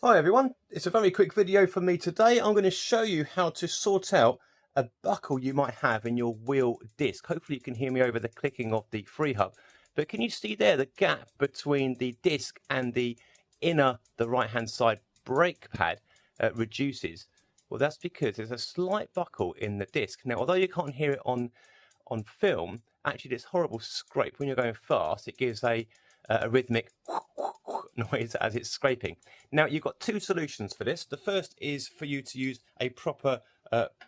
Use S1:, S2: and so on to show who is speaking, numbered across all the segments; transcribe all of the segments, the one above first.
S1: Hi everyone, it's a very quick video for me today. I'm going to show you how to sort out a buckle you might have in your wheel disc. Hopefully you can hear me over the clicking of the free hub. But can you see there the gap between the disc and the the right hand side brake pad reduces? Well, that's because there's a slight buckle in the disc. Now, although you can't hear it on film, actually this horrible scrape when you're going fast, it gives a rhythmic noise as it's scraping. Now, you've got two solutions for this. The first is for you to use a proper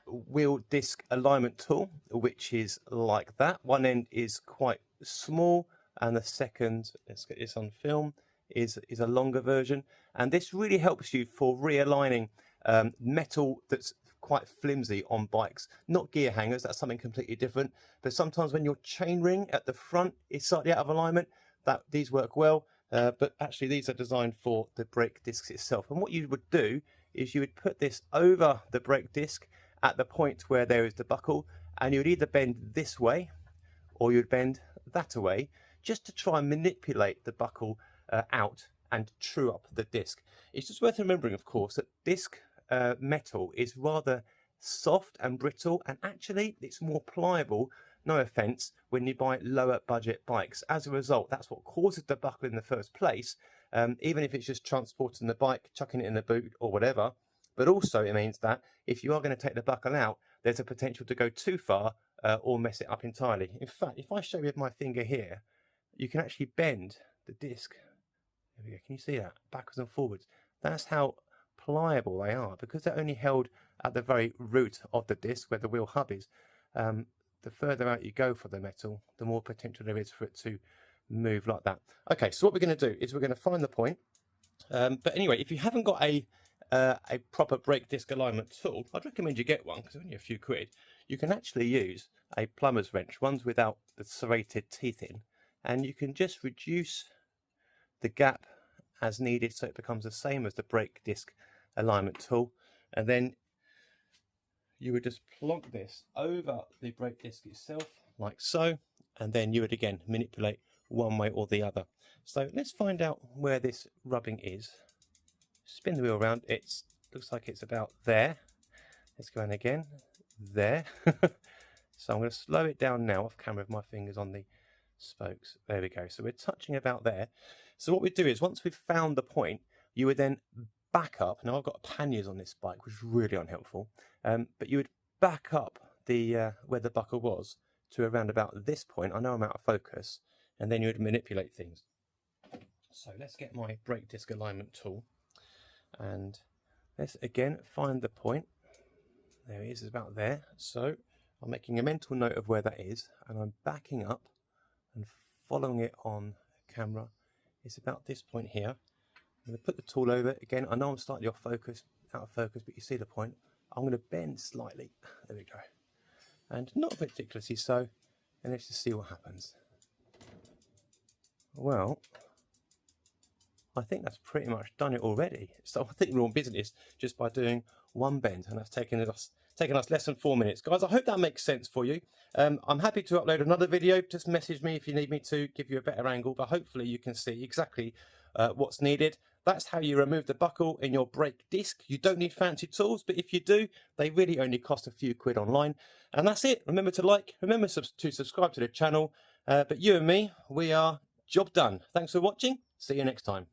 S1: wheel disc alignment tool, which is like that. One end is quite small, and the second, let's get this on film, is a longer version. And this really helps you for realigning metal that's quite flimsy on bikes. Not gear hangers, that's something completely different. But sometimes when your chain ring at the front is slightly out of alignment, these work well. But actually these are designed for the brake discs itself. And what you would do is you would put this over the brake disc at the point where there is the buckle, and you would either bend this way or you'd bend that away, just to try and manipulate the buckle out and true up the disc. It's just worth remembering, of course, that disc metal is rather soft and brittle, and actually it's more pliable, no offense, when you buy lower budget bikes. As a result, that's what causes the buckle in the first place, even if it's just transporting the bike, chucking it in the boot or whatever. But also it means that if you are going to take the buckle out, there's a potential to go too far or mess it up entirely. In fact, if I show you with my finger here, you can actually bend the disc. There we go. Can you see that? Backwards and forwards. That's how pliable they are, because they're only held at the very root of the disc where the wheel hub is. The further out you go for the metal, the more potential there is for it to move like that. Okay, so what we're going to do is we're going to find the point. But anyway, if you haven't got a proper brake disc alignment tool, I'd recommend you get one, because it's only a few quid. You can actually use a plumber's wrench, ones without the serrated teeth in, and you can just reduce the gap as needed so it becomes the same as the brake disc alignment tool. And then you would just plonk this over the brake disc itself like so, and then you would again manipulate one way or the other. So let's find out where this rubbing is. Spin the wheel around. It looks like it's about there. Let's go in again. There. So I'm going to slow it down now off camera with my fingers on the spokes. There we go. So we're touching about there. So what we do is, once we've found the point, you would then back up. Now I've got panniers on this bike, which is really unhelpful. But you would back up the where the buckle was to around about this point. I know I'm out of focus, and then you would manipulate things. So let's get my brake disc alignment tool, and let's again find the point. There it is, it's about there. So I'm making a mental note of where that is, and I'm backing up and following it on camera. It's about this point here. I'm going to put the tool over it. Again, I know I'm slightly out of focus, but you see the point. I'm going to bend slightly. There we go. And not ridiculously so. And let's just see what happens. Well, I think that's pretty much done it already. So I think we're on business just by doing one bend, and that's taken us less than 4 minutes. Guys, I hope that makes sense for you. I'm happy to upload another video. Just message me if you need me to give you a better angle, but hopefully you can see exactly what's needed. That's how you remove the buckle in your brake disc. You don't need fancy tools, but if you do, they really only cost a few quid online. And that's it. Remember to like, remember to subscribe to the channel. But you and me, we are job done. Thanks for watching. See you next time.